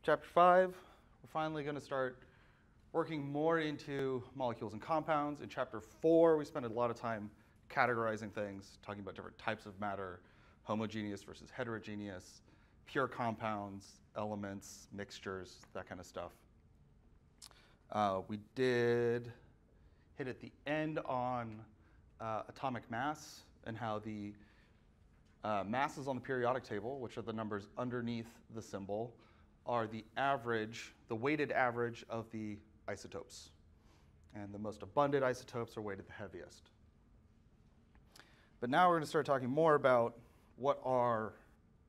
Chapter 5, we're finally going to start working more into molecules and compounds. In Chapter 4, we spent a lot of time categorizing things, talking about different types of matter, homogeneous versus heterogeneous, pure compounds, elements, mixtures, that kind of stuff. We did hit at the end on atomic mass and how the masses on the periodic table, which are the numbers underneath the symbol, are the average, the weighted average of the isotopes. And the most abundant isotopes are weighted the heaviest. But now we're going to start talking more about what are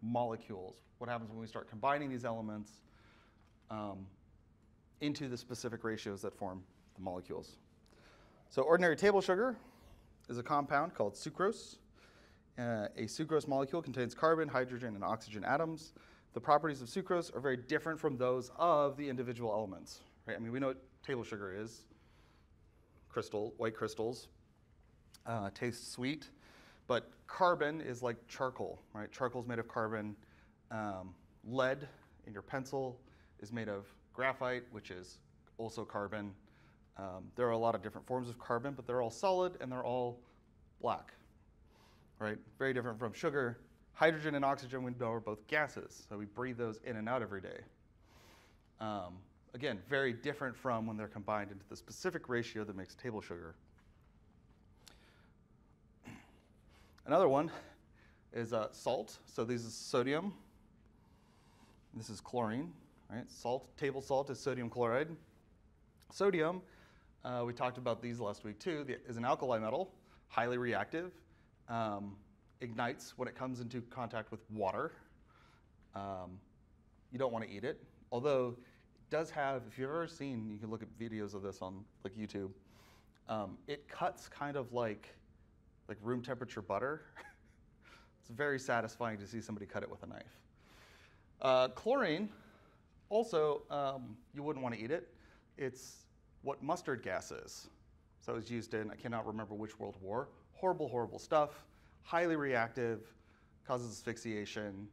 molecules, what happens when we start combining these elements into the specific ratios that form the molecules. So ordinary table sugar is a compound called sucrose. A sucrose molecule contains carbon, hydrogen, and oxygen atoms. The properties of sucrose are very different from those of the individual elements. Right? I mean, we know what table sugar is. White crystals. Tastes sweet. But carbon is like charcoal. Right? Charcoal is made of carbon. Lead in your pencil is made of graphite, which is also carbon. There are a lot of different forms of carbon, but they're all solid and they're all black. Right? Very different from sugar. Hydrogen and oxygen, we know, are both gases, so we breathe those in and out every day. Again, very different from when they're combined into the specific ratio that makes table sugar. Another one is salt. So this is sodium. This is chlorine. Right? Salt, table salt is sodium chloride. Sodium, we talked about these last week too, is an alkali metal, highly reactive. Ignites when it comes into contact with water. You don't want to eat it, although it does have, if you've ever seen, you can look at videos of this on like YouTube, it cuts kind of like room temperature butter. It's very satisfying to see somebody cut it with a knife. Chlorine, also, you wouldn't want to eat it. It's what mustard gas is. So it was used in, I cannot remember which World War. Horrible, horrible stuff. Highly reactive, causes asphyxiation,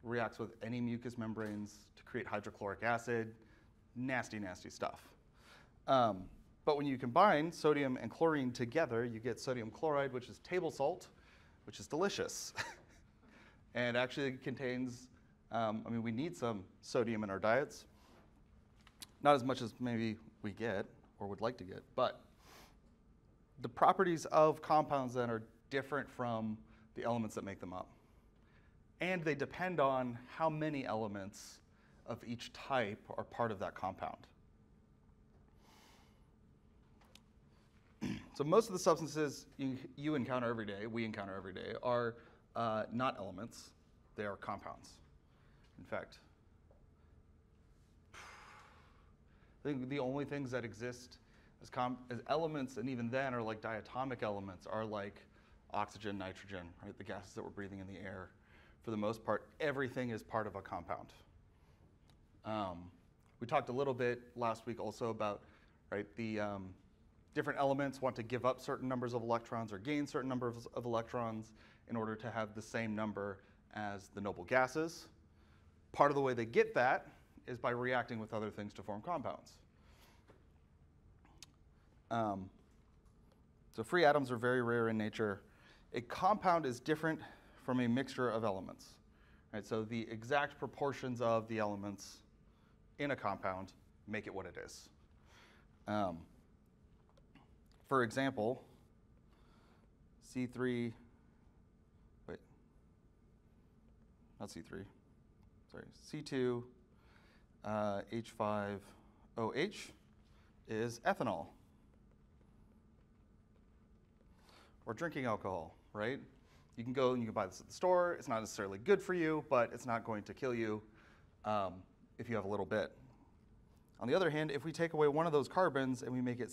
reacts with any mucous membranes to create hydrochloric acid. Nasty, nasty stuff. But when you combine sodium and chlorine together, you get sodium chloride, which is table salt, which is delicious. And actually contains, I mean, we need some sodium in our diets. Not as much as maybe we get or would like to get, but the properties of compounds then are different from the elements that make them up. And they depend on how many elements of each type are part of that compound. So most of the substances you encounter every day, we encounter every day, are not elements, they are compounds. In fact, I think the only things that exist as elements, and even then are like diatomic elements, are like oxygen, nitrogen, right? The gases that we're breathing in the air. For the most part, everything is part of a compound. We talked a little bit last week also about, right, the different elements want to give up certain numbers of electrons or gain certain numbers of electrons in order to have the same number as the noble gases. Part of the way they get that is by reacting with other things to form compounds. So free atoms are very rare in nature. A compound is different from a mixture of elements. Right? So the exact proportions of the elements in a compound make it what it is. For example, C3, wait, not C3, sorry, C2, H5OH is ethanol. Or drinking alcohol, right? You can go and you can buy this at the store. It's not necessarily good for you, but it's not going to kill you if you have a little bit. On the other hand, if we take away one of those carbons and we make it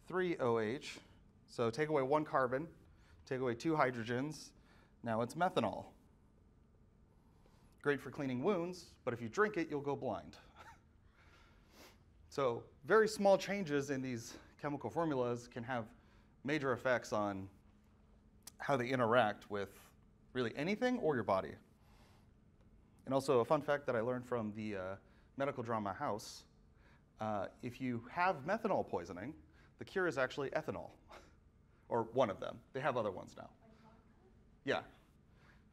C3OH, so take away one carbon, take away two hydrogens, now it's methanol. Great for cleaning wounds, but if you drink it, you'll go blind. So very small changes in these chemical formulas can have major effects on how they interact with really anything or your body. And also a fun fact that I learned from the medical drama House, if you have methanol poisoning, the cure is actually ethanol, or one of them. They have other ones now. Yeah.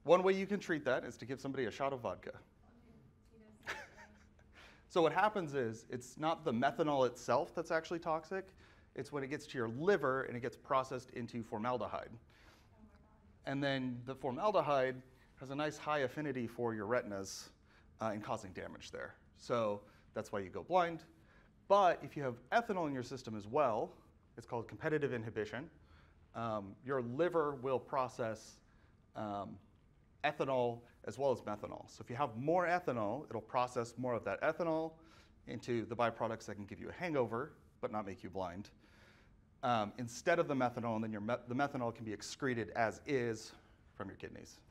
One way you can treat that is to give somebody a shot of vodka. So what happens is, it's not the methanol itself that's actually toxic, it's when it gets to your liver and it gets processed into formaldehyde. And then the formaldehyde has a nice high affinity for your retinas and causing damage there. So that's why you go blind. But if you have ethanol in your system as well, it's called competitive inhibition. Your liver will process ethanol as well as methanol. So if you have more ethanol, it'll process more of that ethanol into the byproducts that can give you a hangover, but not make you blind. Instead of the methanol, and then the methanol can be excreted as is from your kidneys.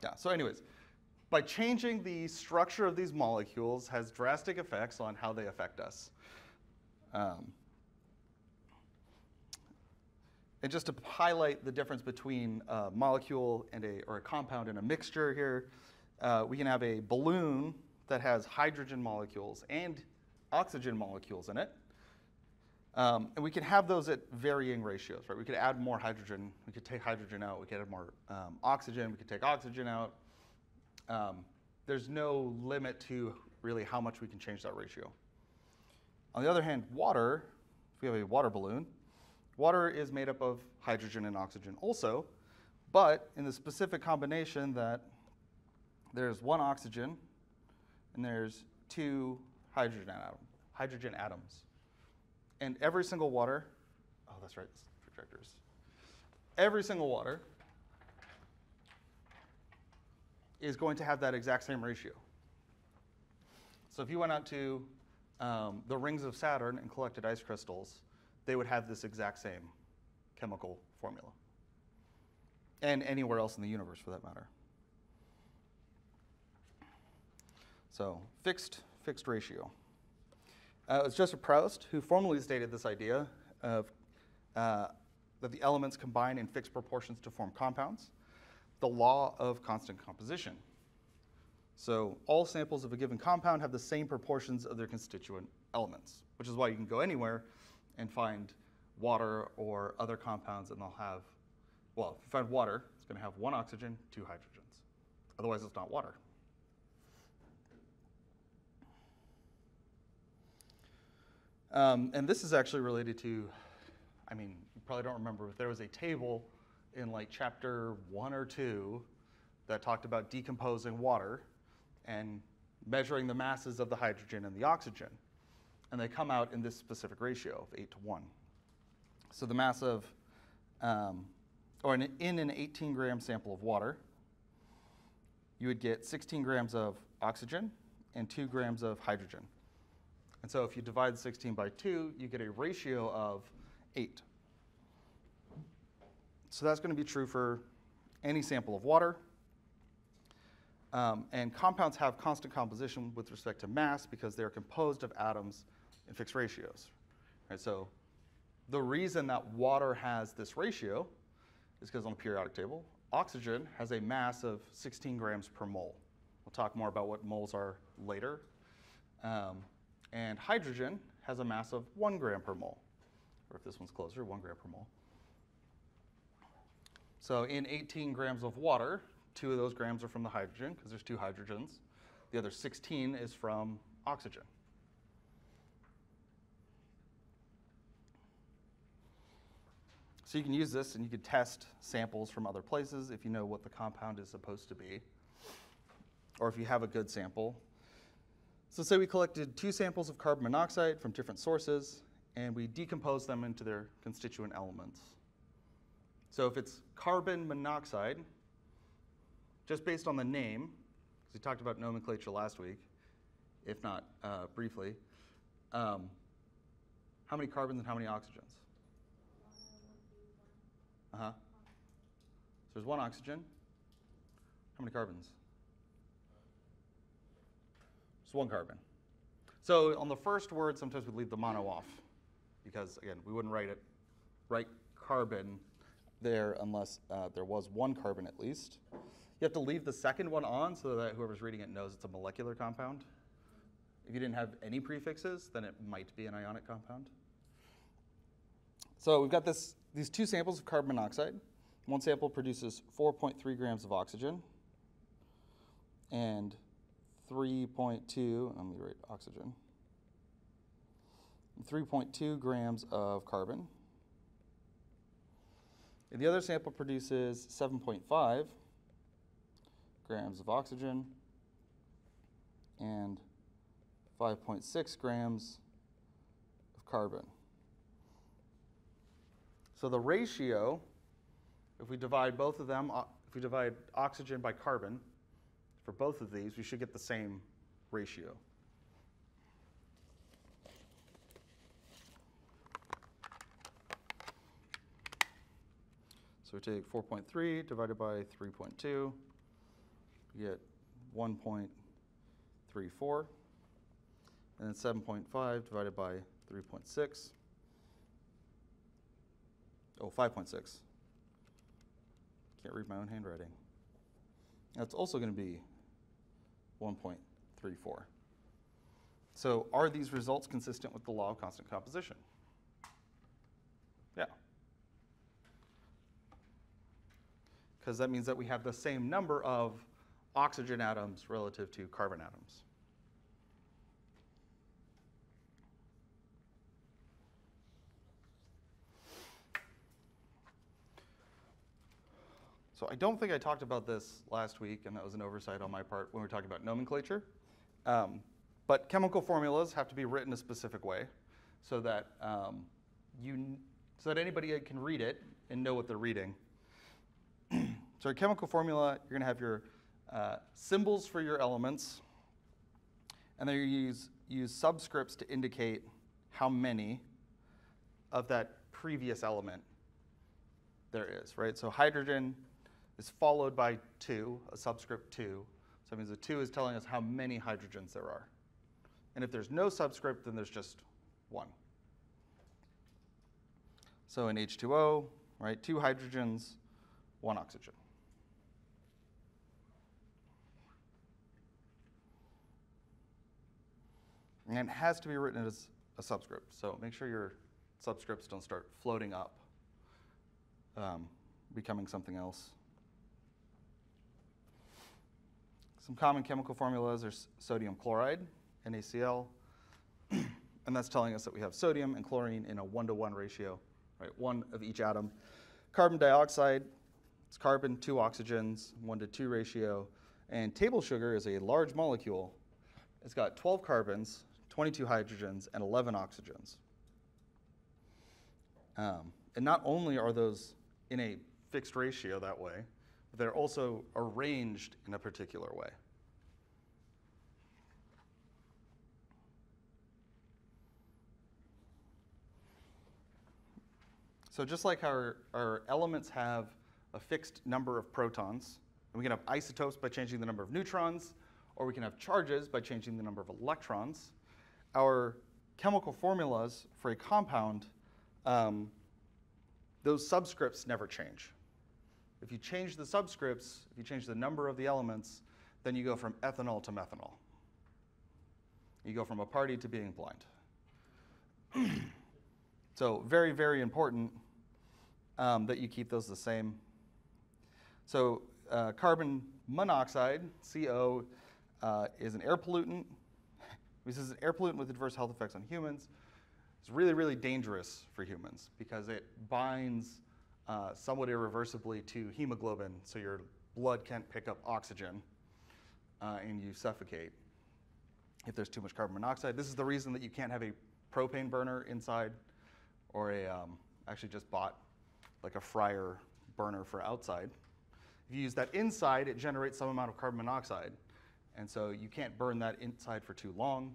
Yeah, so anyways, by changing the structure of these molecules has drastic effects on how they affect us. And just to highlight the difference between a molecule and a compound and a mixture here, we can have a balloon that has hydrogen molecules and oxygen molecules in it. And we can have those at varying ratios, right? We could add more hydrogen, we could take hydrogen out, we could add more oxygen, we could take oxygen out. There's no limit to really how much we can change that ratio. On the other hand, water, if we have a water balloon, water is made up of hydrogen and oxygen also, but in the specific combination that there's one oxygen and there's two hydrogen atoms. And every single water, oh, that's right, projectors. Every single water is going to have that exact same ratio. So if you went out to the rings of Saturn and collected ice crystals, they would have this exact same chemical formula. And anywhere else in the universe, for that matter. So fixed ratio. It's Joseph Proust who formally stated this idea of that the elements combine in fixed proportions to form compounds, the law of constant composition. So all samples of a given compound have the same proportions of their constituent elements, which is why you can go anywhere and find water or other compounds, and they'll have, well, if you find water, it's going to have one oxygen, two hydrogens. Otherwise, it's not water. And this is actually related to, I mean, you probably don't remember, but there was a table in like chapter 1 or 2 that talked about decomposing water and measuring the masses of the hydrogen and the oxygen. And they come out in this specific ratio of 8:1. So the mass of, in an 18-gram sample of water, you would get 16 grams of oxygen and 2 grams of hydrogen. And so if you divide 16 by 2, you get a ratio of 8. So that's going to be true for any sample of water. And compounds have constant composition with respect to mass because they're composed of atoms in fixed ratios. Right, so the reason that water has this ratio is because on the periodic table, oxygen has a mass of 16 grams per mole. We'll talk more about what moles are later. And hydrogen has a mass of 1 gram per mole. Or if this one's closer, 1 gram per mole. So in 18 grams of water, 2 of those grams are from the hydrogen, because there's 2 hydrogens. The other 16 is from oxygen. So you can use this and you could test samples from other places if you know what the compound is supposed to be, or if you have a good sample. So say we collected 2 samples of carbon monoxide from different sources, and we decomposed them into their constituent elements. So if it's carbon monoxide, just based on the name, because we talked about nomenclature last week, if not briefly, how many carbons and how many oxygens? So there's 1 oxygen. How many carbons? Just 1 carbon. So on the first word, sometimes we leave the mono off, because again, we wouldn't write carbon there unless there was 1 carbon at least. You have to leave the second one on so that whoever's reading it knows it's a molecular compound. If you didn't have any prefixes, then it might be an ionic compound. So we've got these two samples of carbon monoxide. One sample produces 4.3 grams of oxygen and 3.2, let me write oxygen, 3.2 grams of carbon. And the other sample produces 7.5 grams of oxygen and 5.6 grams of carbon. So the ratio, if we divide both of them, if we divide oxygen by carbon, for both of these, we should get the same ratio. So we take 4.3 divided by 3.2, we get 1.34, and then 7.5 divided by 3.6, oh, 5.6. Can't read my own handwriting. That's also going to be 1.34. So are these results consistent with the law of constant composition? Yeah. Because that means that we have the same number of oxygen atoms relative to carbon atoms. So I don't think I talked about this last week, and that was an oversight on my part when we were talking about nomenclature. But chemical formulas have to be written a specific way so that anybody can read it and know what they're reading. So a chemical formula, you're going to have your symbols for your elements, and then you use subscripts to indicate how many of that previous element there is, right? So hydrogen is followed by 2, a subscript 2. So that means the 2 is telling us how many hydrogens there are. And if there's no subscript, then there's just 1. So in H2O, right, 2 hydrogens, 1 oxygen. And it has to be written as a subscript. So make sure your subscripts don't start floating up, becoming something else. Some common chemical formulas are sodium chloride, NaCl, and that's telling us that we have sodium and chlorine in a 1-to-1 ratio, right? 1 of each atom. Carbon dioxide, it's carbon, 2 oxygens, 1-to-2 ratio. And table sugar is a large molecule. It's got 12 carbons, 22 hydrogens, and 11 oxygens. And not only are those in a fixed ratio that way, but they're also arranged in a particular way. So just like our elements have a fixed number of protons, and we can have isotopes by changing the number of neutrons, or we can have charges by changing the number of electrons, our chemical formulas for a compound, those subscripts never change. If you change the subscripts, if you change the number of the elements, then you go from ethanol to methanol. You go from a party to being blind. So very, very important that you keep those the same. So carbon monoxide, CO, is an air pollutant. This is an air pollutant with adverse health effects on humans. It's really, really dangerous for humans because it binds somewhat irreversibly to hemoglobin, so your blood can't pick up oxygen and you suffocate if there's too much carbon monoxide. This is the reason that you can't have a propane burner inside, or actually just bought like a fryer burner for outside. If you use that inside, it generates some amount of carbon monoxide, and so you can't burn that inside for too long.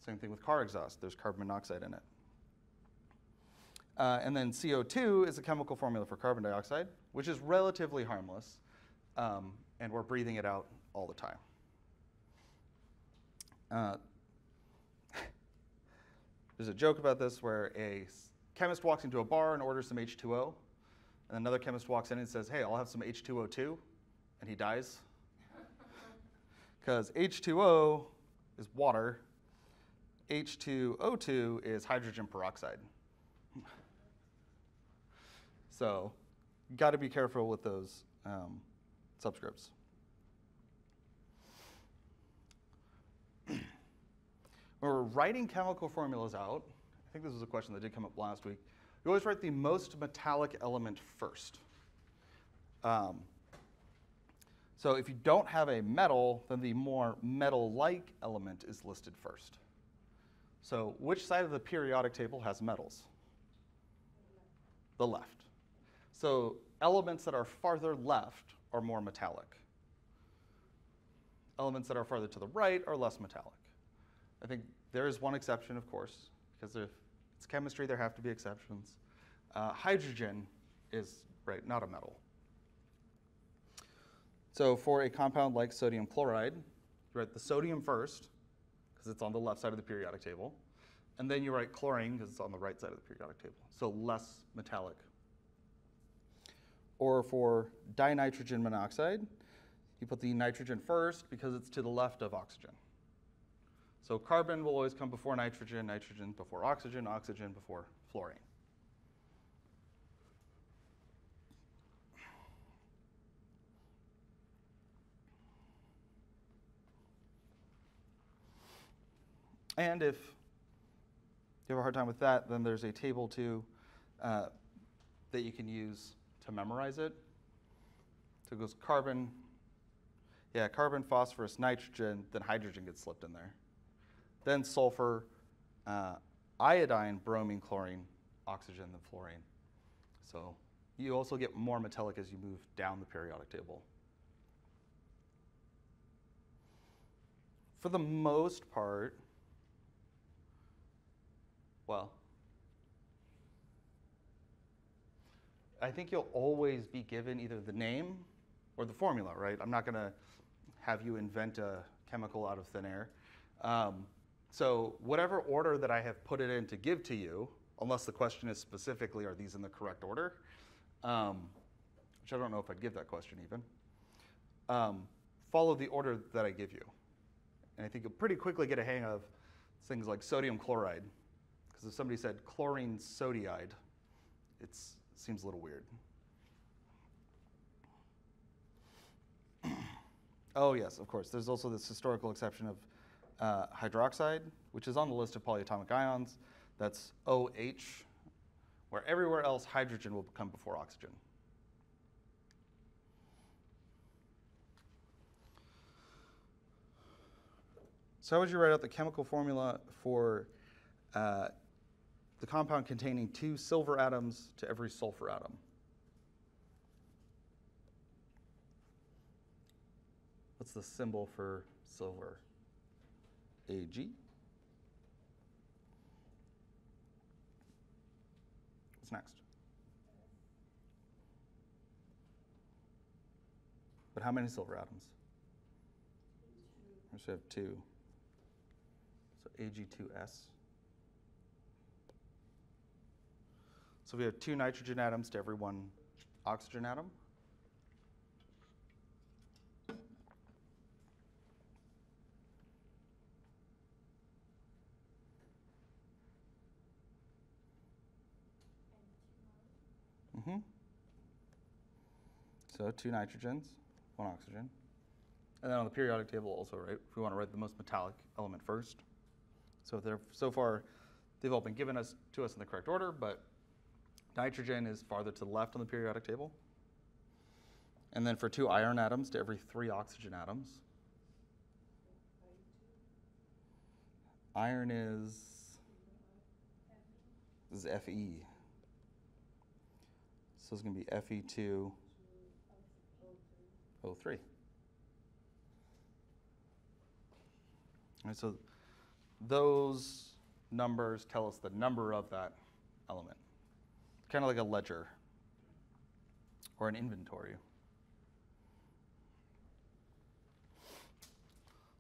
Same thing with car exhaust. There's carbon monoxide in it. And then CO2 is a chemical formula for carbon dioxide, which is relatively harmless, and we're breathing it out all the time. There's a joke about this where a chemist walks into a bar and orders some H2O, and another chemist walks in and says, "Hey, I'll have some H2O too." and he dies. Because H2O is water, H2O2 is hydrogen peroxide. So you got to be careful with those subscripts. When we're writing chemical formulas out, I think this was a question that did come up last week, you always write the most metallic element first. So if you don't have a metal, then the more metal-like element is listed first. So which side of the periodic table has metals? The left. So elements that are farther left are more metallic. Elements that are farther to the right are less metallic. I think there is one exception, of course, because if it's chemistry, there have to be exceptions. Hydrogen is, right, not a metal. So for a compound like sodium chloride, you write the sodium first, because it's on the left side of the periodic table. And then you write chlorine, because it's on the right side of the periodic table. So less metallic. Or for dinitrogen monoxide, you put the nitrogen first, because it's to the left of oxygen. So carbon will always come before nitrogen, nitrogen before oxygen, oxygen before fluorine. And if you have a hard time with that, then there's a table too that you can use to memorize it. So it goes carbon, carbon, phosphorus, nitrogen, then hydrogen gets slipped in there. Then sulfur, iodine, bromine, chlorine, oxygen, then fluorine. So you also get more metallic as you move down the periodic table. For the most part, well, I think you'll always be given either the name or the formula, right? I'm not going to have you invent a chemical out of thin air. So whatever order that I have put it in to give to you, unless the question is specifically, are these in the correct order? Which I don't know if I'd give that question even. Follow the order that I give you. And I think you'll pretty quickly get a hang of things like sodium chloride. Because if somebody said chlorine sodiide, it seems a little weird. Oh yes, of course. There's also this historical exception of hydroxide, which is on the list of polyatomic ions. That's OH, where everywhere else hydrogen will come before oxygen. So how would you write out the chemical formula for the compound containing 2 silver atoms to every sulfur atom? What's the symbol for silver? Ag. What's next? But how many silver atoms? We should have 2. So Ag2S. So we have 2 nitrogen atoms to every 1 oxygen atom. So 2 nitrogens, 1 oxygen. And then on the periodic table also, right, if we want to write the most metallic element first. So far, they've all been given to us in the correct order, but nitrogen is farther to the left on the periodic table. And then for 2 iron atoms to every 3 oxygen atoms. Iron this is Fe. So it's going to be Fe2O3. All right, so those numbers tell us the number of that element. Kind of like a ledger or an inventory.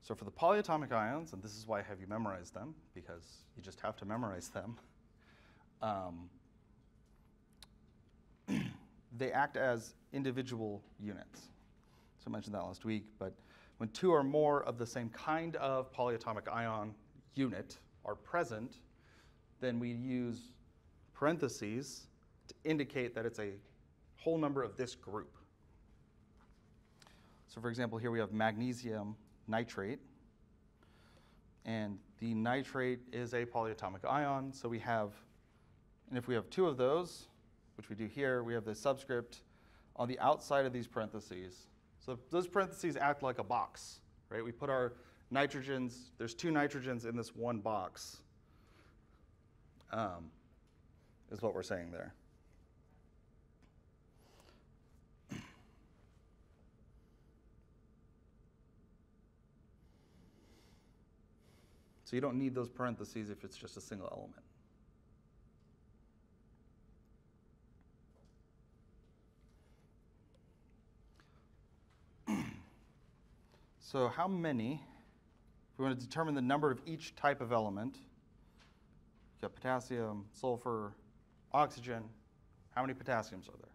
So for the polyatomic ions, and this is why I have you memorize them, because you just have to memorize them, they act as individual units. So I mentioned that last week, but when two or more of the same kind of polyatomic ion unit are present, then we use parentheses to indicate that it's a whole number of this group. So for example, here we have magnesium nitrate, and the nitrate is a polyatomic ion, so we have, and if we have two of those, which we do here, we have the subscript on the outside of these parentheses. So those parentheses act like a box, right? We put our nitrogens, there's two nitrogens in this one box, is what we're saying there. So you don't need those parentheses if it's just a single element. So how many, if we want to determine the number of each type of element, you've got potassium, sulfur, oxygen, how many potassiums are there?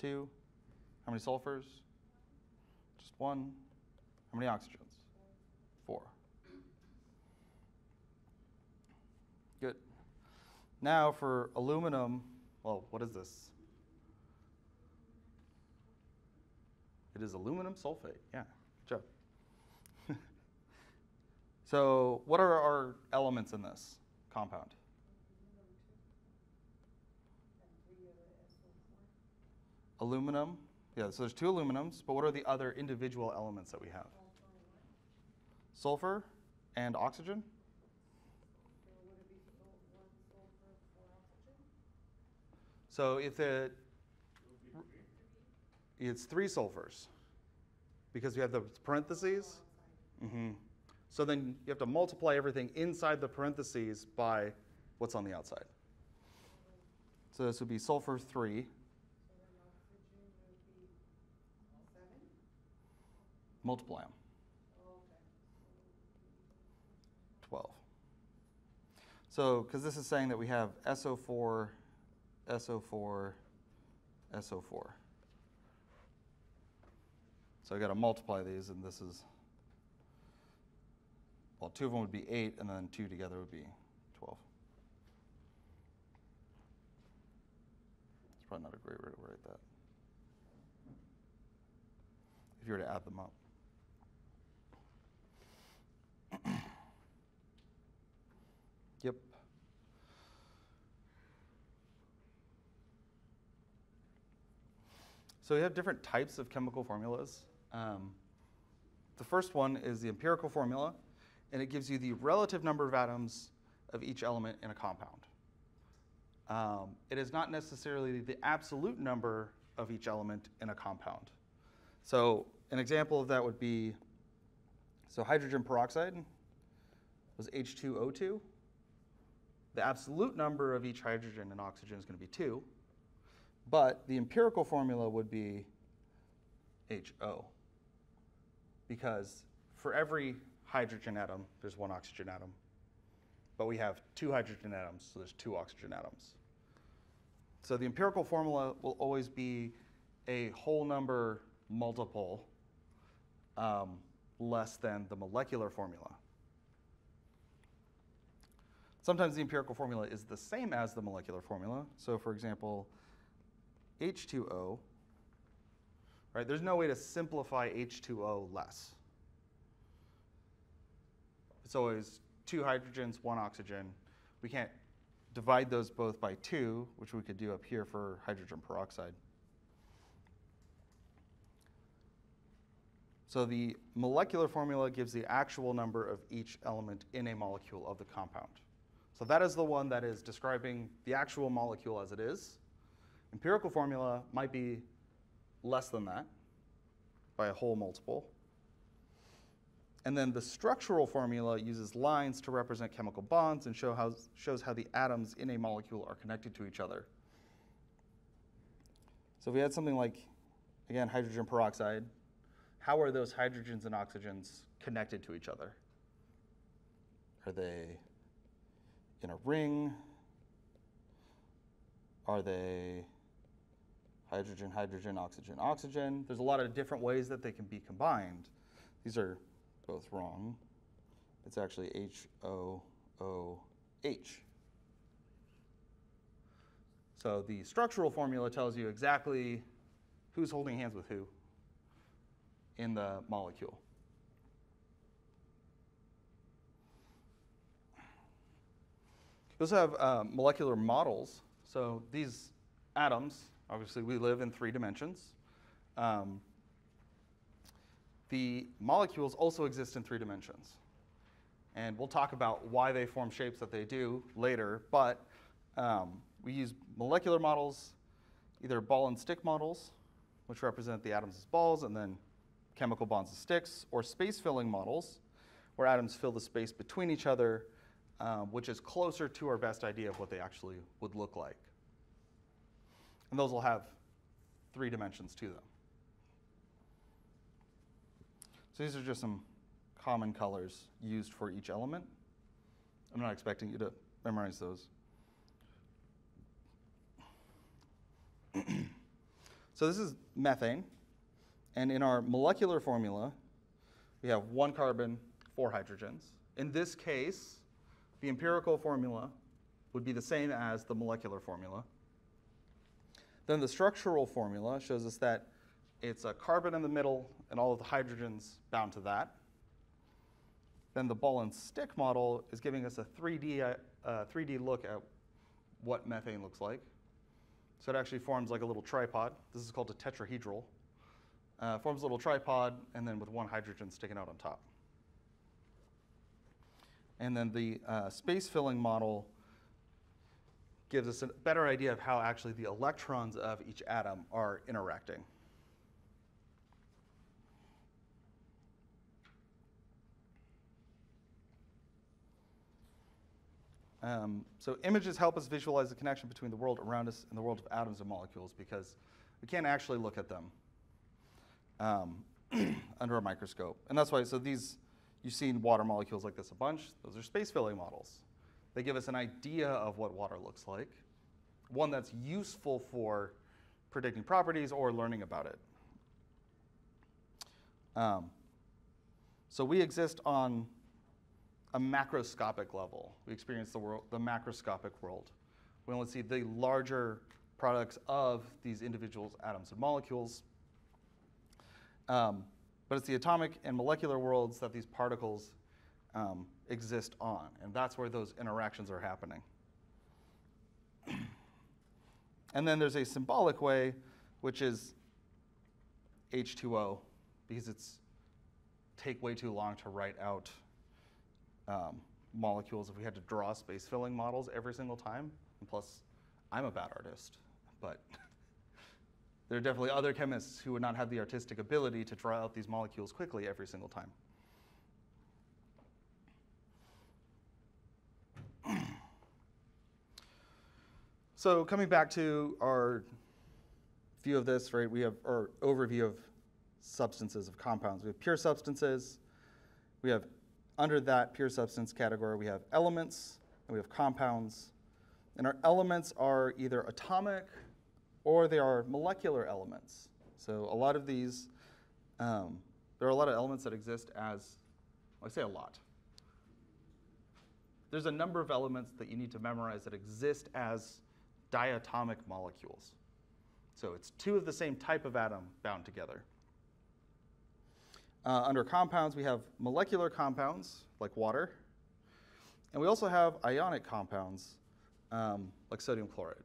2. How many sulfurs? Just 1. How many oxygens? 4. Good. Now for aluminum, well, what is this? It is aluminum sulfate. Yeah, good job. So what are our elements in this compound? Aluminum. Yeah, so there's 2 aluminums, but what are the other individual elements that we have? Sulfur and oxygen? So if it's 3 sulfurs, because we have the parentheses. So then you have to multiply everything inside the parentheses by what's on the outside. So this would be sulfur 3. Multiply them. 12. So, because this is saying that we have SO4, SO4, SO4. So I got to multiply these, and this is, well, 2 of them would be 8, and then 2 together would be 12. It's probably not a great way to write that, if you were to add them up. Yep. So we have different types of chemical formulas. The first one is the empirical formula, and it gives you the relative number of atoms of each element in a compound. It is not necessarily the absolute number of each element in a compound. So an example of that would be, so hydrogen peroxide was H2O2. The absolute number of each hydrogen and oxygen is going to be 2. But the empirical formula would be HO, because for every hydrogen atom, there's 1 oxygen atom. But we have 2 hydrogen atoms, so there's 2 oxygen atoms. So the empirical formula will always be a whole number multiple less than the molecular formula. Sometimes the empirical formula is the same as the molecular formula. So for example, H2O, right? There's no way to simplify H2O less. It's always 2 hydrogens, 1 oxygen. We can't divide those both by 2, which we could do up here for hydrogen peroxide. So the molecular formula gives the actual number of each element in a molecule of the compound. So that is the one that is describing the actual molecule as it is. Empirical formula might be less than that by a whole multiple. And then the structural formula uses lines to represent chemical bonds and shows how the atoms in a molecule are connected to each other. So if we had something like, again, hydrogen peroxide, how are those hydrogens and oxygens connected to each other? Are they in a ring? Are they hydrogen, hydrogen, oxygen, oxygen. There's a lot of different ways that they can be combined. These are both wrong. It's actually HOOH. So the structural formula tells you exactly who's holding hands with who in the molecule. We also have molecular models. So these atoms, obviously we live in 3 dimensions. The molecules also exist in 3 dimensions. And we'll talk about why they form shapes that they do later, but we use molecular models, either ball and stick models, which represent the atoms as balls and then chemical bonds as sticks, or space-filling models, where atoms fill the space between each other, which is closer to our best idea of what they actually would look like. And those will have 3 dimensions to them. So these are just some common colors used for each element. I'm not expecting you to memorize those. So this is methane. And in our molecular formula, we have 1 carbon, 4 hydrogens. In this case, the empirical formula would be the same as the molecular formula. Then the structural formula shows us that it's a carbon in the middle and all of the hydrogens bound to that. Then the ball and stick model is giving us a 3D look at what methane looks like. So it actually forms like a little tripod. This is called a tetrahedral. Forms a little tripod, and then with 1 hydrogen sticking out on top. And then the space-filling model gives us a better idea of how actually the electrons of each atom are interacting. So images help us visualize the connection between the world around us and the world of atoms and molecules, because we can't actually look at them under a microscope. And that's why, so these, you've seen water molecules like this a bunch. Those are space-filling models. They give us an idea of what water looks like, one that's useful for predicting properties or learning about it. So we exist on a macroscopic level. We experience the world, the macroscopic world. We only see the larger products of these individual atoms and molecules. But it's the atomic and molecular worlds that these particles exist on, and that's where those interactions are happening. And then there's a symbolic way, which is H2O, because it's take way too long to write out molecules if we had to draw space-filling models every single time. And plus, I'm a bad artist, but there are definitely other chemists who would not have the artistic ability to draw out these molecules quickly every single time. So coming back to our view of this, right, we have our overview of substances, of compounds. We have pure substances. We have, under that pure substance category, we have elements, and we have compounds. And our elements are either atomic or they are molecular elements. So a lot of these, there are a lot of elements that exist as, well, I say a lot. There's a number of elements that you need to memorize that exist as diatomic molecules. So it's 2 of the same type of atom bound together. Under compounds, we have molecular compounds, like water. And we also have ionic compounds, like sodium chloride.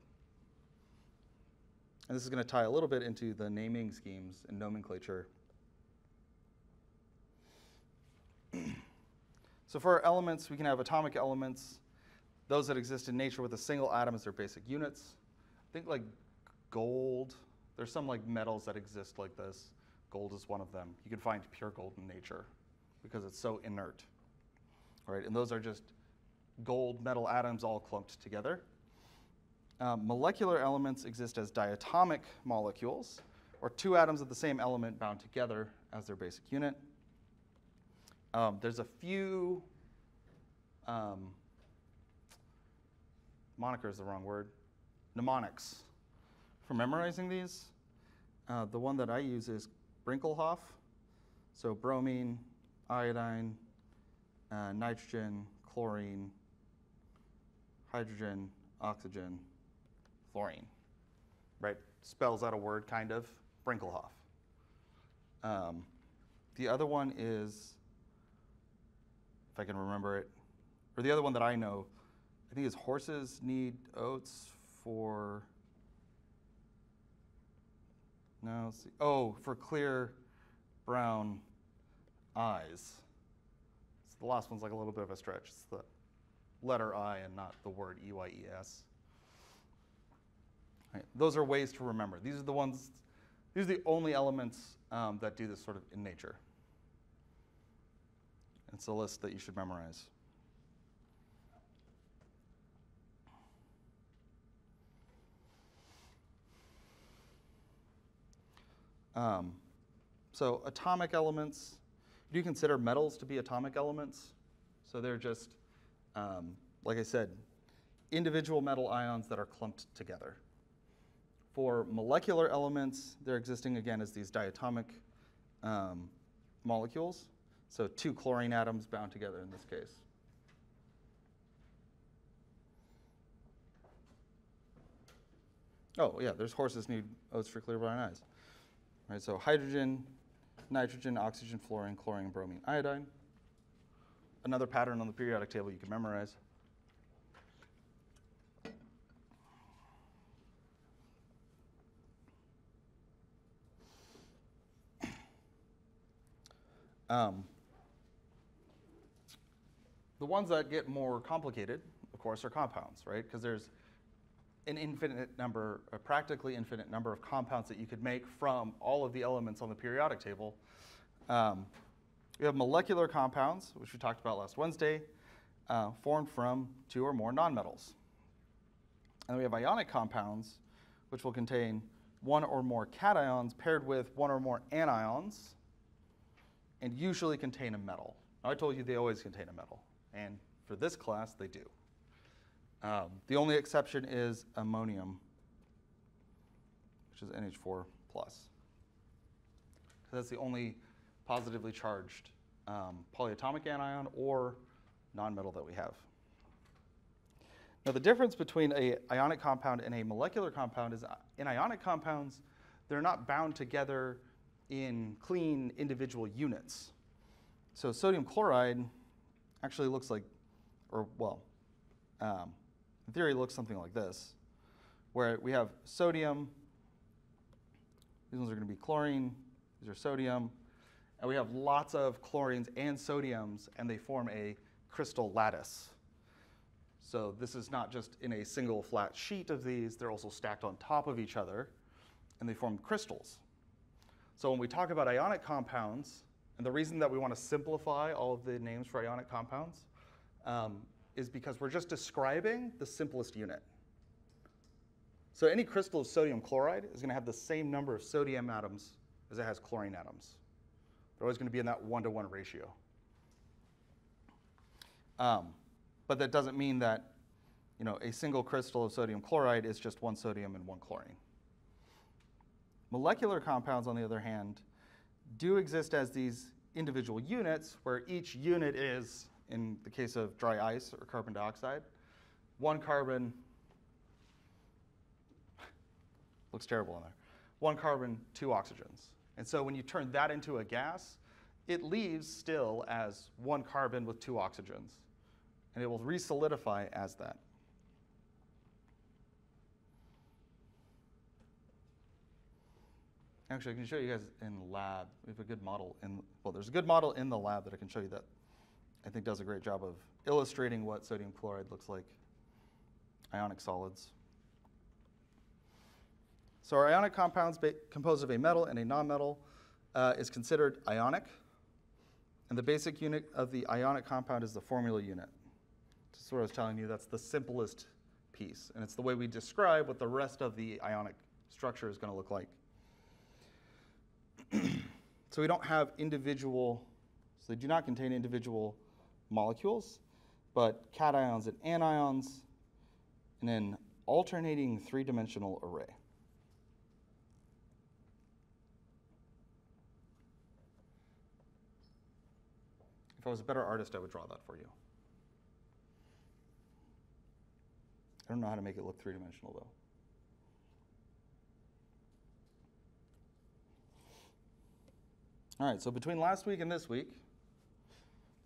And this is going to tie a little bit into the naming schemes and nomenclature. So for our elements, we can have atomic elements, those that exist in nature with a single atom as their basic units. Think like gold. There's some like metals that exist like this. Gold is one of them. You can find pure gold in nature because it's so inert. All right, and those are just gold metal atoms all clumped together. Molecular elements exist as diatomic molecules, or 2 atoms of the same element bound together as their basic unit. There's a few, moniker is the wrong word, mnemonics for memorizing these. The one that I use is Brinkelhoff. So bromine, iodine, nitrogen, chlorine, hydrogen, oxygen, fluorine. Right? Spells out a word, kind of. Brinkelhoff. The other one is, if I can remember it, or the other one that I know, I think is horses need oats for, no, let's see. Oh, for clear brown eyes. So the last one's like a little bit of a stretch. It's the letter I and not the word EYES. Right. Those are ways to remember. These are the ones, these are the only elements that do this sort of in nature. It's a list that you should memorize. So atomic elements, do you consider metals to be atomic elements? So they're just, like I said, individual metal ions that are clumped together. For molecular elements, they're existing again as these diatomic molecules. So 2 chlorine atoms bound together in this case. Oh yeah, there's horses need oats for clear brown eyes. All right, so hydrogen, nitrogen, oxygen, fluorine, chlorine, bromine, iodine. Another pattern on the periodic table you can memorize. The ones that get more complicated, of course, are compounds, right? Because there's an infinite number, a practically infinite number of compounds that you could make from all of the elements on the periodic table. We have molecular compounds, which we talked about last Wednesday, formed from 2 or more nonmetals. And we have ionic compounds, which will contain 1 or more cations paired with 1 or more anions, and usually contain a metal. Now, I told you they always contain a metal, and for this class, they do. The only exception is ammonium, which is NH4+. That's the only positively charged polyatomic anion or nonmetal that we have. Now, the difference between an ionic compound and a molecular compound is in ionic compounds, they're not bound together in clean individual units. So sodium chloride actually looks like, or well, in theory, it looks something like this, where we have sodium. These ones are going to be chlorine. These are sodium. And we have lots of chlorines and sodiums, and they form a crystal lattice. So this is not just in a single flat sheet of these. They're also stacked on top of each other, and they form crystals. So when we talk about ionic compounds, and the reason that we want to simplify all of the names for ionic compounds is because we're just describing the simplest unit. So any crystal of sodium chloride is going to have the same number of sodium atoms as it has chlorine atoms. They're always going to be in that 1-to-1 ratio. But that doesn't mean that a single crystal of sodium chloride is just 1 sodium and 1 chlorine. Molecular compounds, on the other hand, do exist as these individual units where each unit is, in the case of dry ice or carbon dioxide, 1 carbon, looks terrible in there, 1 carbon, 2 oxygens. And so when you turn that into a gas, it leaves still as 1 carbon with 2 oxygens. And it will re-solidify as that. Actually, I can show you guys in the lab. We have a good model there's a good model in the lab that I can show you that I think does a great job of illustrating what sodium chloride looks like. Ionic solids. So our ionic compounds composed of a metal and a nonmetal is considered ionic. And the basic unit of the ionic compound is the formula unit. That's what I was telling you, that's the simplest piece. And it's the way we describe what the rest of the ionic structure is going to look like. So we don't have individual, so they do not contain individual molecules, but cations and anions in an alternating 3-dimensional array. If I was a better artist, I would draw that for you. I don't know how to make it look three-dimensional, though. All right, so between last week and this week,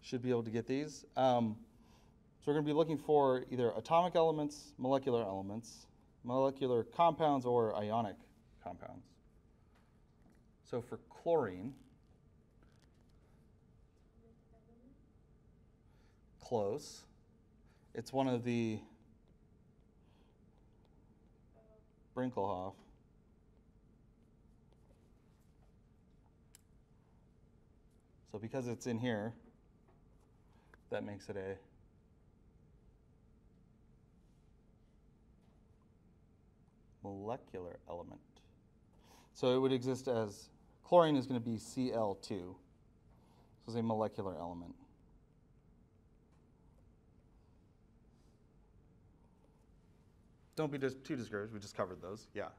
should be able to get these. So we're going to be looking for either atomic elements, molecular compounds, or ionic compounds. So for chlorine, close. It's one of the Brinkelhoff. So because it's in here, that makes it a molecular element. So it would exist as, chlorine is going to be Cl2. So it's a molecular element. Don't be too discouraged. We just covered those. Yeah. Does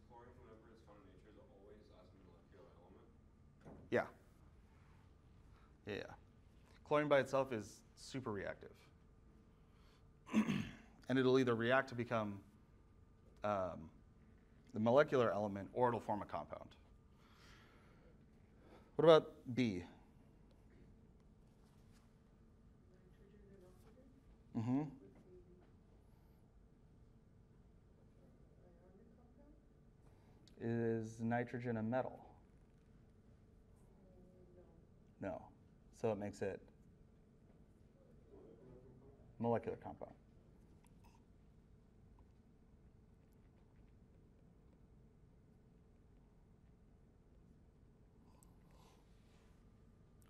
chlorine, whenever it's found in nature, is always as a molecular element? Yeah. Yeah. Chlorine by itself is super reactive. And it'll either react to become the molecular element, or it'll form a compound. What about B? Mm-hmm. Is nitrogen a metal? No. So it makes it molecular compound.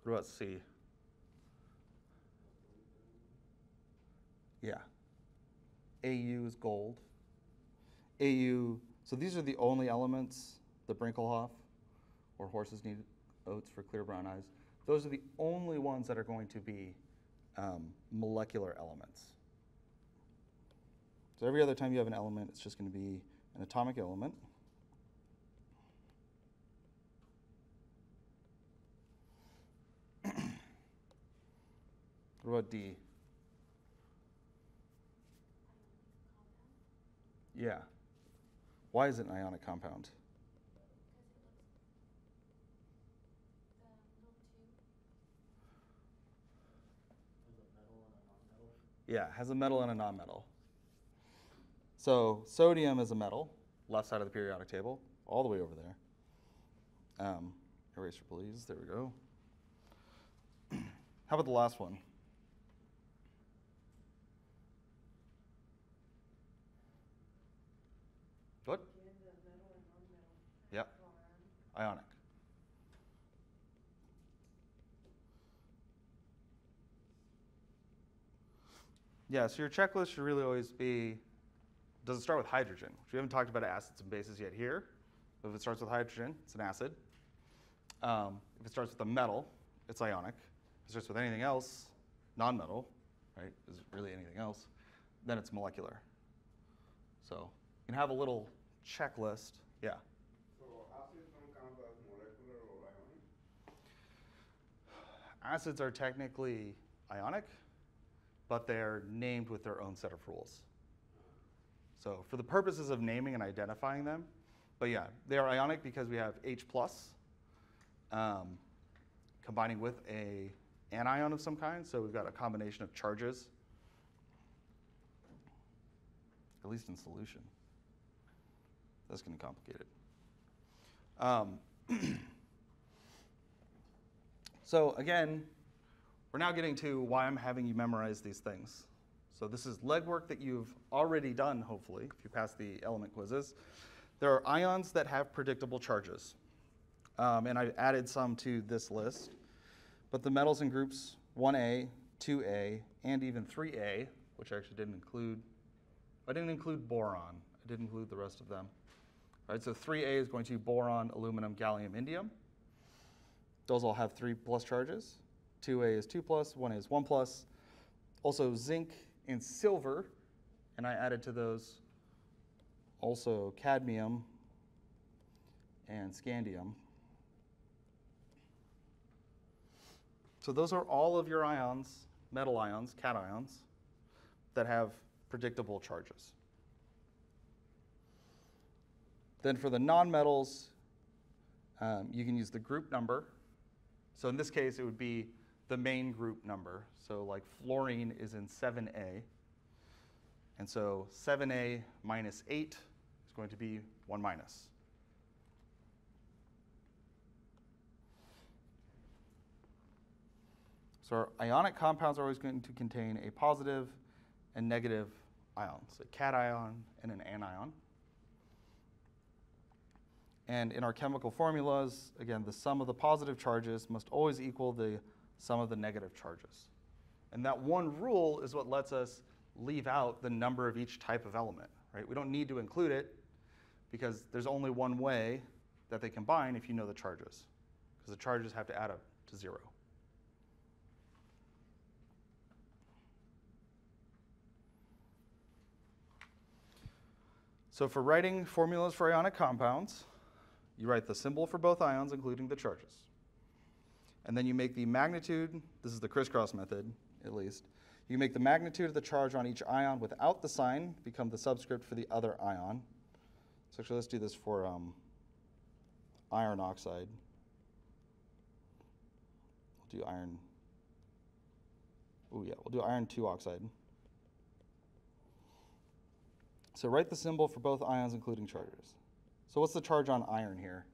What about C? Yeah. Au is gold. Au, so these are the only elements, the Brinkelhoff, or horses need oats for clear brown eyes. Those are the only ones that are going to be molecular elements. So every other time you have an element, it's just going to be an atomic element. What about D? Yeah. Why is it an ionic compound? Yeah, it has a metal and a non-metal. So sodium is a metal, left side of the periodic table, all the way over there. Eraser, please. There we go. How about the last one? What? Yep. Ionic. Yeah, so your checklist should really always be, does it start with hydrogen? Which we haven't talked about acids and bases yet here. But if it starts with hydrogen, it's an acid. If it starts with a metal, it's ionic. If it starts with anything else, non-metal, right, is it really anything else, then it's molecular. So you can have a little checklist. Yeah? So acids don't count as molecular or ionic? Acids are technically ionic, but they're named with their own set of rules. So for the purposes of naming and identifying them, but yeah, they are ionic because we have H+, combining with an anion of some kind, so we've got a combination of charges, at least in solution. That's getting complicated. So again, we're now getting to why I'm having you memorize these things. So this is legwork that you've already done, hopefully, if you pass the element quizzes. There are ions that have predictable charges. And I've added some to this list. But the metals in groups 1A, 2A, and even 3A, which I actually didn't include. I didn't include boron. I didn't include the rest of them. All right, so 3A is going to be boron, aluminum, gallium, indium. Those all have 3+ charges. 2A is 2+, 1A is 1+. Also zinc and silver, and I added to those also cadmium and scandium. So those are all of your ions, metal ions, cations, that have predictable charges. Then for the nonmetals, you can use the group number. So in this case, it would be the main group number. So like fluorine is in 7A. And so 7A minus 8 is going to be 1 minus. So our ionic compounds are always going to contain a positive and negative ions, a cation and an anion. And in our chemical formulas, again, the sum of the positive charges must always equal the sum of the negative charges. And that one rule is what lets us leave out the number of each type of element, right? We don't need to include it because there's only one way that they combine if you know the charges, because the charges have to add up to 0. So for writing formulas for ionic compounds, you write the symbol for both ions, including the charges. And then you make the magnitude, this is the crisscross method, at least. You make the magnitude of the charge on each ion without the sign become the subscript for the other ion. So actually, let's do this for iron oxide. We'll do iron, oh yeah, we'll do iron 2 oxide. So write the symbol for both ions, including charges. So what's the charge on iron here?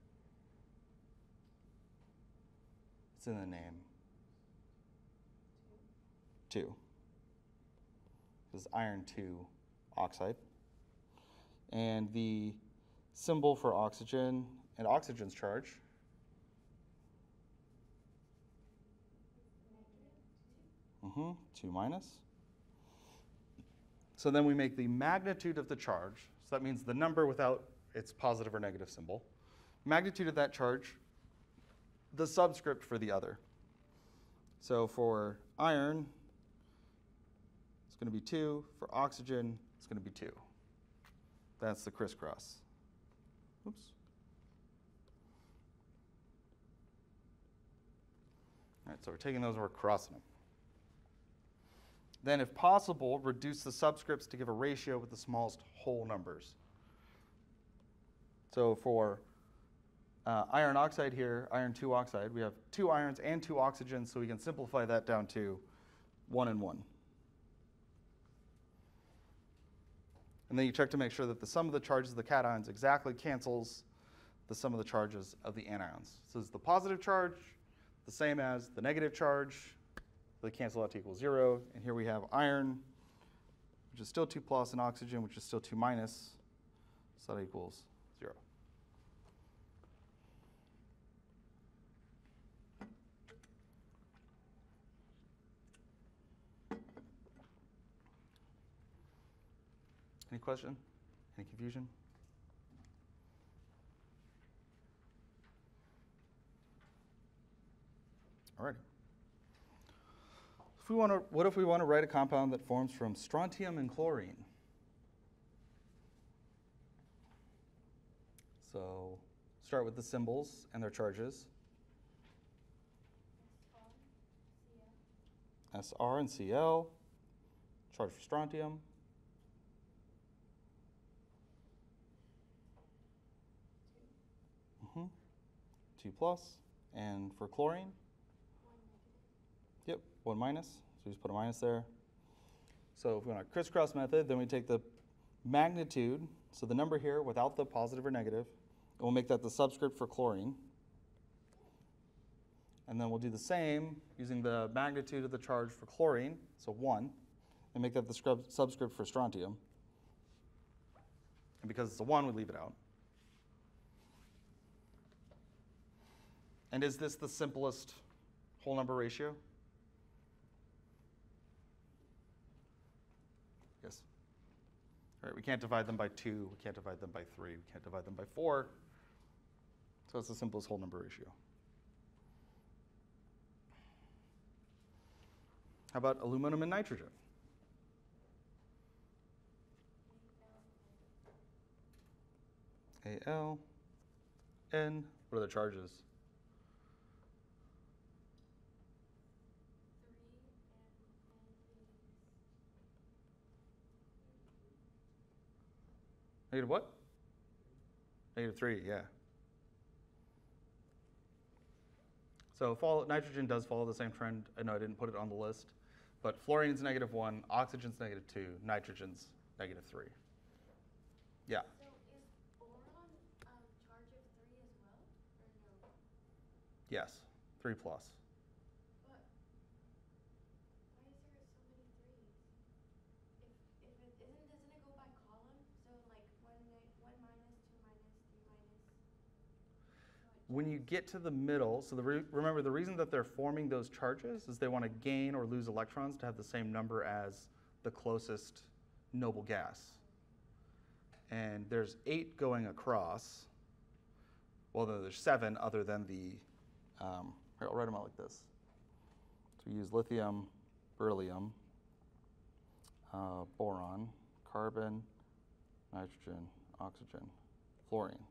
It's in the name. 2. This is iron 2 oxide. And the symbol for oxygen and oxygen's charge. Mm-hmm, 2 minus. So then we make the magnitude of the charge. So that means the number without its positive or negative symbol. Magnitude of that charge, the subscript for the other. So for iron, it's going to be 2. For oxygen, it's going to be 2. That's the crisscross. Oops. All right, so we're taking those and we're crossing them. Then, if possible, reduce the subscripts to give a ratio with the smallest whole numbers. So for iron oxide here, iron 2 oxide, we have 2 irons and 2 oxygens, so we can simplify that down to 1 and 1. And then you check to make sure that the sum of the charges of the cations exactly cancels the sum of the charges of the anions. So is the positive charge the same as the negative charge? They cancel out to equal 0. And here we have iron, which is still 2 plus, and oxygen, which is still 2 minus. So that equals 0. Any question? Any confusion? All right. What if we want to write a compound that forms from strontium and chlorine? So start with the symbols and their charges. Sr and Cl, charge for strontium. 2 plus. And for chlorine? 1 negative. Yep, 1 minus. So we just put a minus there. So if we want a crisscross method, then we take the magnitude, so the number here without the positive or negative, and we'll make that the subscript for chlorine. And then we'll do the same using the magnitude of the charge for chlorine, so 1, and make that the subscript for strontium. And because it's a 1, we leave it out. And is this the simplest whole number ratio? Yes. All right, we can't divide them by 2, we can't divide them by 3, we can't divide them by 4. So it's the simplest whole number ratio. How about aluminum and nitrogen? Al, N, what are the charges? Negative what? Negative 3, yeah. So nitrogen does follow the same trend. I know I didn't put it on the list, but fluorine's negative 1, oxygen's negative 2, nitrogen's negative 3. Yeah. So is boron charge of 3 as well, or no? Yes, 3 plus. But why is there so many 3s? If it doesn't it go by column? So like 1 minus, 2 minus, 3 minus. When you get to the middle, so remember the reason that they're forming those charges is they want to gain or lose electrons to have the same number as the closest noble gas. And there's 8 going across. Well, there's 7 other than the, I'll write them out like this. So we use lithium, beryllium, boron, carbon, nitrogen, oxygen, fluorine.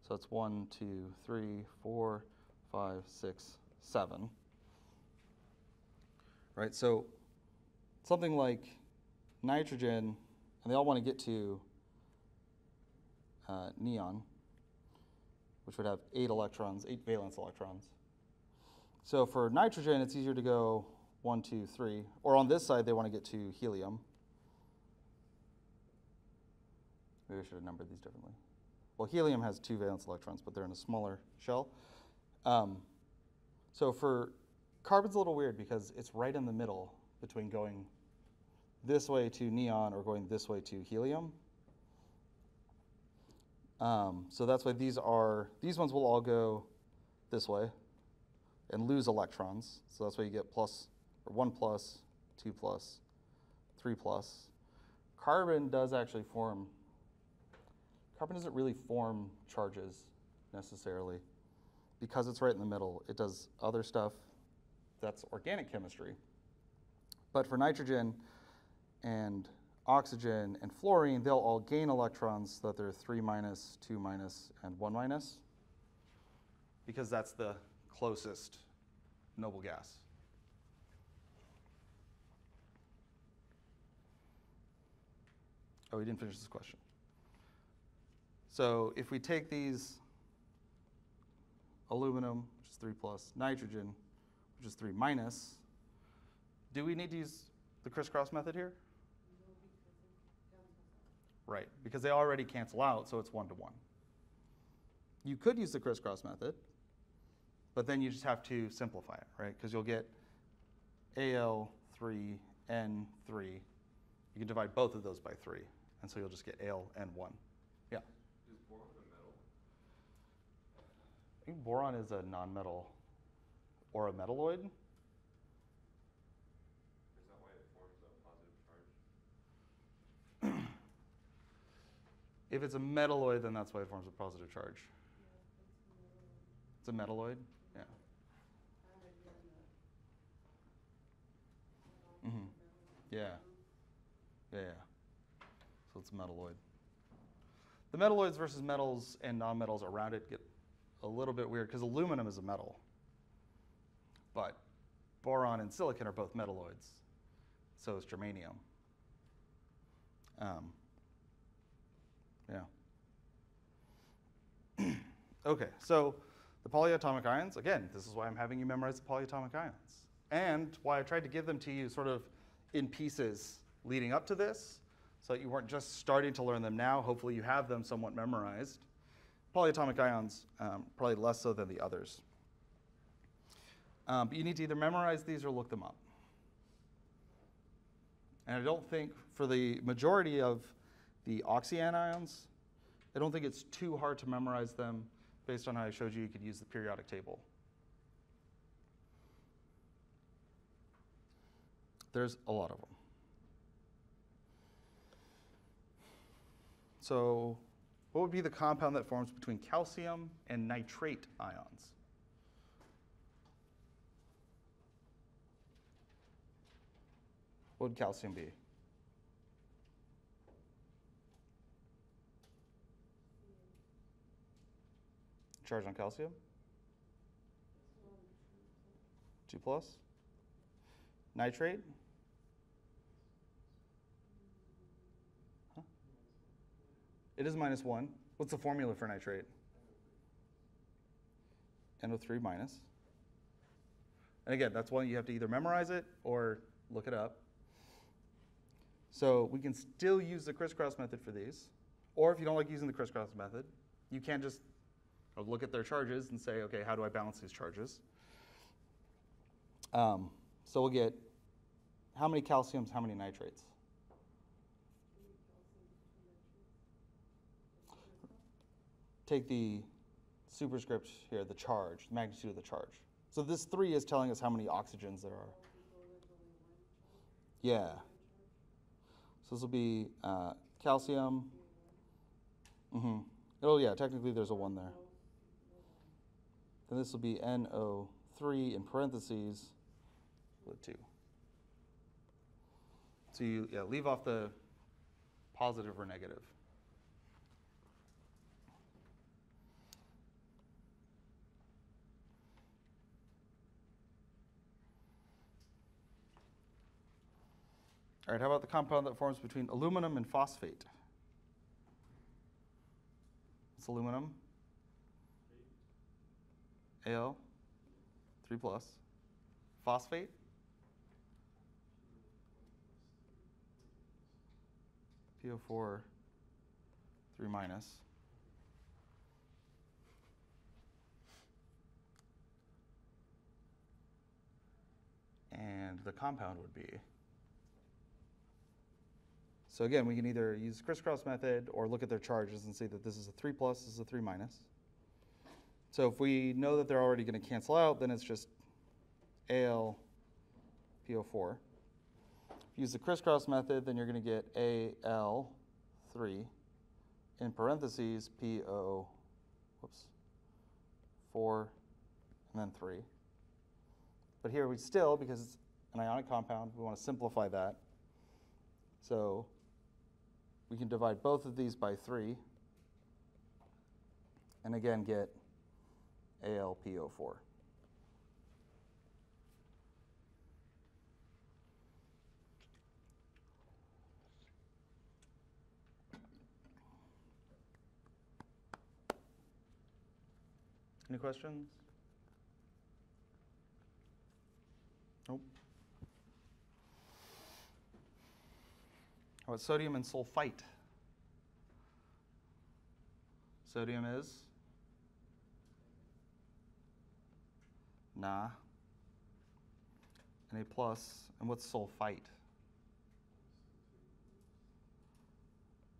So it's 1, 2, 3, 4, 5, 6, 7. Right, so something like nitrogen, and they all want to get to neon, which would have 8 electrons, 8 valence electrons. So for nitrogen, it's easier to go 1, 2, 3. Or on this side, they want to get to helium. Maybe I should have numbered these differently. Well, helium has 2 valence electrons, but they're in a smaller shell. So for carbon's a little weird because it's right in the middle between going this way to neon or going this way to helium. So that's why these ones will all go this way and lose electrons. So that's why you get plus, or 1 plus, 2 plus, 3 plus. Carbon doesn't really form charges necessarily because it's right in the middle. It does other stuff that's organic chemistry. But for nitrogen and oxygen and fluorine, they'll all gain electrons so that they're 3 minus, 2 minus, and 1 minus because that's the closest noble gas. Oh, we didn't finish this question. So if we take these aluminum, which is 3 plus, nitrogen, which is 3 minus, do we need to use the crisscross method here? Right, because they already cancel out, so it's 1 to 1. You could use the crisscross method, but then you just have to simplify it, right? Because you'll get Al3N3. You can divide both of those by 3, and so you'll just get AlN1. Yeah? Is boron a metal? I think boron is a nonmetal or a metalloid. Is that why it forms a positive charge? If it's a metalloid, then that's why it forms a positive charge. It's a metalloid? Yeah. Mm-hmm. Yeah. Yeah. So it's a metalloid. The metalloids versus metals and nonmetals around it get a little bit weird because aluminum is a metal. But boron and silicon are both metalloids. So is germanium. Yeah. Okay, so the polyatomic ions, again, this is why I'm having you memorize the polyatomic ions. And why I tried to give them to you sort of in pieces leading up to this, so that you weren't just starting to learn them now. Hopefully you have them somewhat memorized. Polyatomic ions, probably less so than the others. But you need to either memorize these or look them up. And I don't think for the majority of the oxyanions, I don't think it's too hard to memorize them based on how I showed you could use the periodic table. There's a lot of them. So what would be the compound that forms between calcium and nitrate ions? What would calcium be? Charge on calcium? 2 plus. Nitrate? Huh? It is -1. What's the formula for nitrate? NO3 minus. And again, that's why you have to either memorize it or look it up. So we can still use the crisscross method for these. Or if you don't like using the crisscross method, you can just look at their charges and say, okay, how do I balance these charges? So we'll get how many calciums, how many nitrates? Take the superscript here, the charge, the magnitude of the charge. So this 3 is telling us how many oxygens there are. Yeah. So this will be calcium. Oh yeah, technically there's a 1 there. Then this will be NO3 in parentheses with 2. So you leave off the positive or negative. All right, how about the compound that forms between aluminum and phosphate? It's aluminum. Al, 3 plus. Phosphate? PO4, 3 minus. And the compound would be. So again, we can either use the crisscross method or look at their charges and see that this is a 3 plus, this is a 3 minus. So if we know that they're already going to cancel out, then it's just Al PO4. If you use the crisscross method, then you're going to get Al3 in parentheses PO, 4, and then 3. But here we still, because it's an ionic compound, we want to simplify that. So we can divide both of these by 3, and again get AlPO4. Any questions? Nope. How about sodium and sulfite? Sodium is Na. Na plus. And what's sulfite?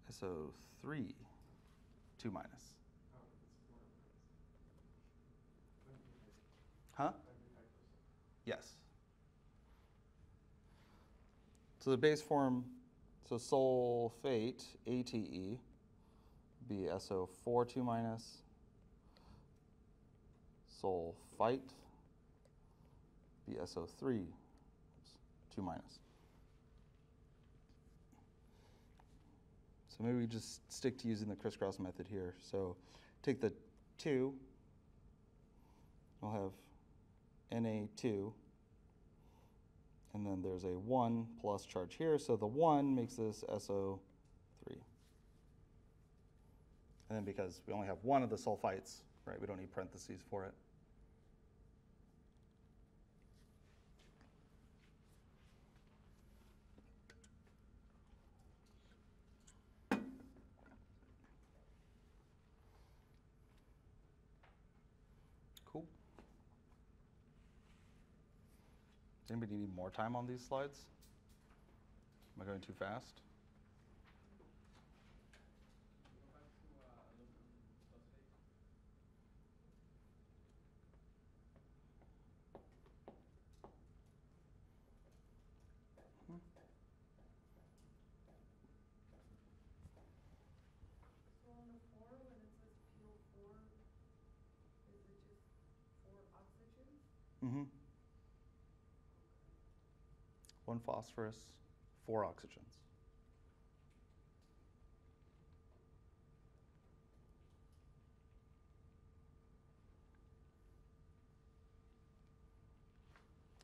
SO3, 2 minus. Huh? Yes. So the base form, so sulfate, ATE, be SO4, 2 minus. Sulfite, be SO3, 2 minus. So maybe we just stick to using the crisscross method here. So take the 2, we'll have Na2, and then there's a 1 plus charge here, so the 1 makes this SO3. And then because we only have one of the sulfites, right, we don't need parentheses for it. Cool. Does anybody need more time on these slides? Am I going too fast? So on the 4, when it says PO4, is it just 4 oxygens? Mm-hmm. 1 phosphorus, 4 oxygens.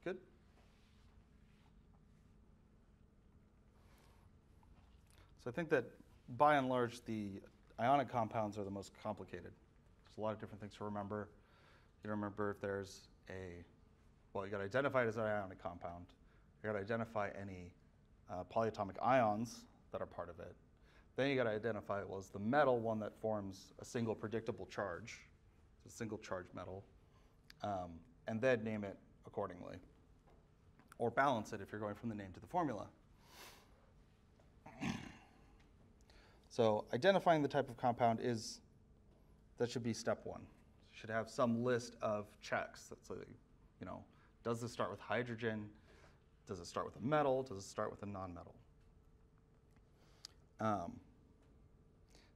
Good. So I think that by and large the ionic compounds are the most complicated. There's a lot of different things to remember. You gotta remember if there's well, you gotta identify it as an ionic compound. You gotta identify any polyatomic ions that are part of it. Then you gotta identify it as the metal, one that forms a single predictable charge. It's a single charge metal. And then name it accordingly. Or balance it if you're going from the name to the formula. So identifying the type of compound that should be step one. You should have some list of checks. That's like, does this start with hydrogen? Does it start with a metal? Does it start with a non-metal?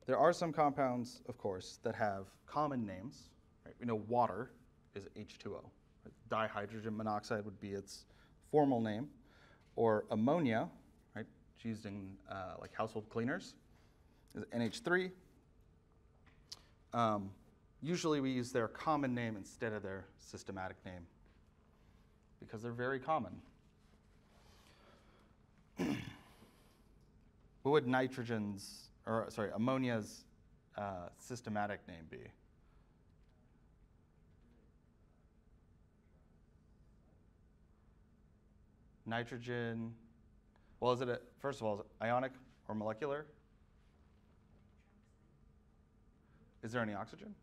There are some compounds, of course, that have common names. Right? We know water is H2O. Right? Dihydrogen monoxide would be its formal name. Or ammonia, right? It's used in like household cleaners, is NH3. Usually we use their common name instead of their systematic name because they're very common. What would ammonia's systematic name be? Nitrogen, well, is it first of all, is it ionic or molecular? Is there any oxygen?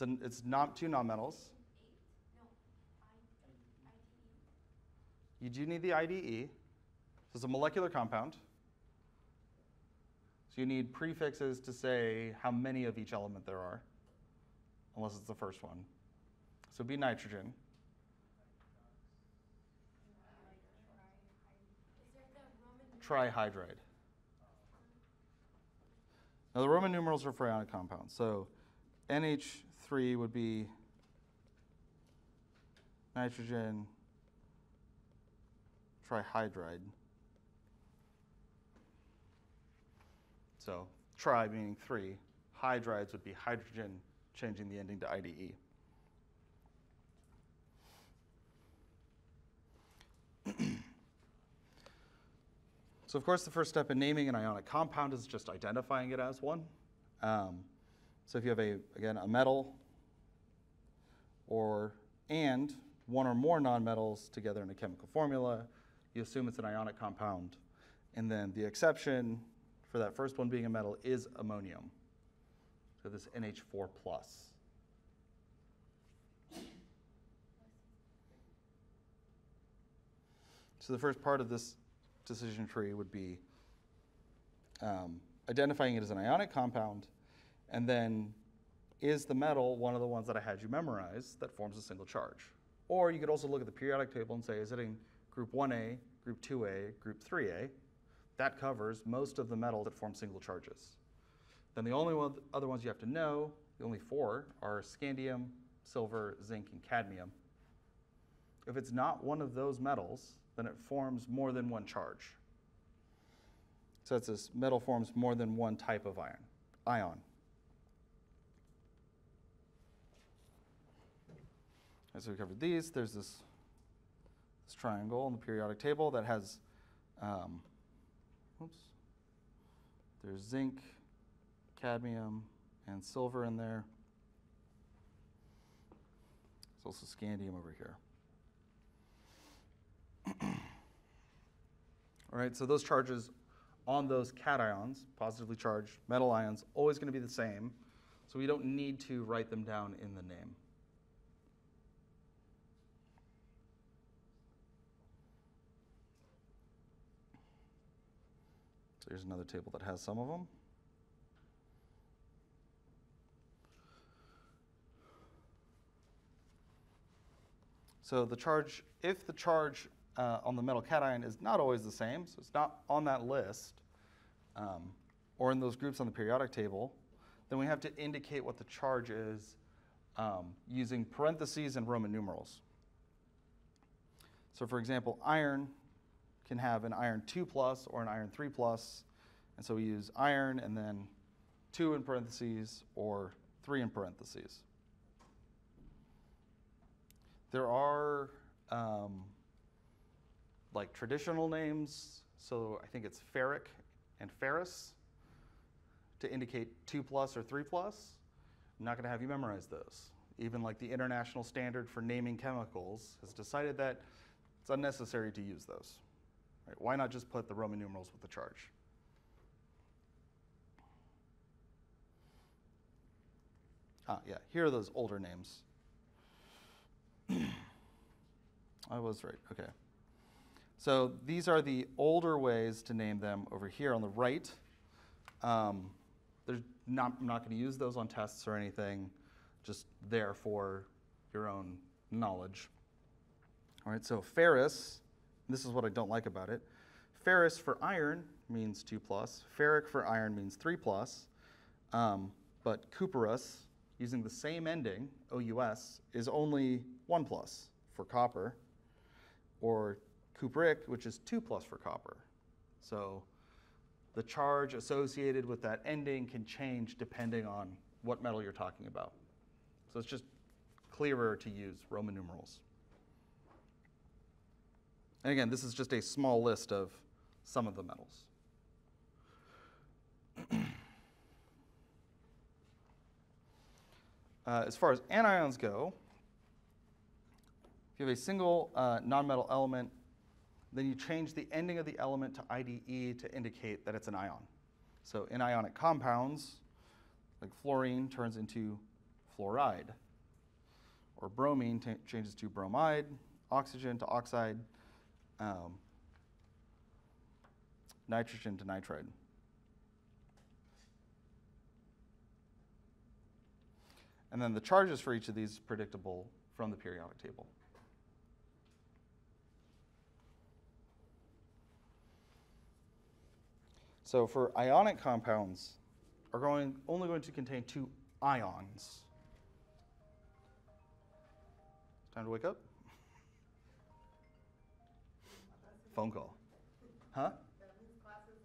No, It's not two nonmetals. You do need the IDE. So it's a molecular compound. So you need prefixes to say how many of each element there are, unless it's the first one. So it'd be nitrogen. Trihydride. Now the Roman numerals are for ionic compounds. So NH3 would be nitrogen trihydride. So tri meaning three. Hydrides would be hydrogen, changing the ending to IDE. So of course, the first step in naming an ionic compound is just identifying it as one. So if you have, again, a metal and one or more nonmetals together in a chemical formula, you assume it's an ionic compound. And then the exception for that first one being a metal is ammonium. So this NH4+. So the first part of this decision tree would be identifying it as an ionic compound, and then is the metal one of the ones that I had you memorize that forms a single charge? Or you could also look at the periodic table and say, is it in group 1A, group 2A, group 3A? That covers most of the metals that form single charges. Then the only other ones you have to know, the only four, are scandium, silver, zinc, and cadmium. If it's not one of those metals, then it forms more than one charge. So it's this metal forms more than one type of ion. And so we covered these. There's this triangle in the periodic table that has, there's zinc, cadmium, and silver in there. There's also scandium over here. All right, so those charges on those cations, positively charged metal ions, always going to be the same. So we don't need to write them down in the name. So here's another table that has some of them. So the charge, if the charge on the metal cation is not always the same, so it's not on that list, or in those groups on the periodic table, then we have to indicate what the charge is using parentheses and Roman numerals. So for example, iron can have an iron 2+ or an iron 3+, and so we use iron and then 2 in parentheses or 3 in parentheses. There are like traditional names, so I think it's ferric and ferrous. to indicate 2+ or 3+. I'm not going to have you memorize those. Even like the international standard for naming chemicals has decided that it's unnecessary to use those. Right? Why not just put the Roman numerals with the charge? Yeah, here are those older names. I was right, okay. So these are the older ways to name them over here on the right. I'm not going to use those on tests or anything, just there for your own knowledge. All right, so ferrous, this is what I don't like about it. Ferrous for iron means 2+. Ferric for iron means 3+. But cuprous, using the same ending, OUS, is only 1+ for copper, or cupric, which is 2+ for copper. So the charge associated with that ending can change depending on what metal you're talking about. So it's just clearer to use Roman numerals. And again, this is just a small list of some of the metals. As far as anions go, if you have a single nonmetal element, then you change the ending of the element to IDE to indicate that it's an ion. So in ionic compounds, like fluorine turns into fluoride, or bromine changes to bromide, oxygen to oxide, nitrogen to nitride. And then the charges for each of these are predictable from the periodic table. So for ionic compounds, are only going to contain 2 ions. Time to wake up? Phone call. Huh? That means class is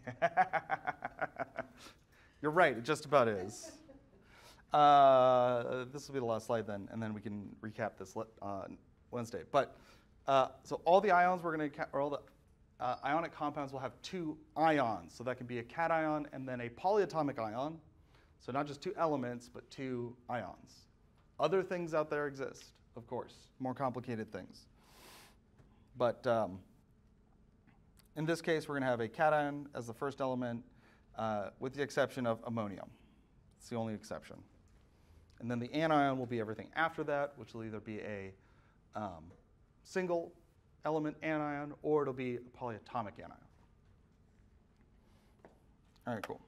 over. You're right, it just about is. This will be the last slide then, and then we can recap this Wednesday. But so all the ions we're going to, or all the ionic compounds will have 2 ions. So that can be a cation and then a polyatomic ion. So not just 2 elements, but 2 ions. Other things out there exist, of course, more complicated things. But in this case, we're going to have a cation as the first element, with the exception of ammonium. It's the only exception. And then the anion will be everything after that, which will either be a single element anion or it'll be a polyatomic anion. All right, cool.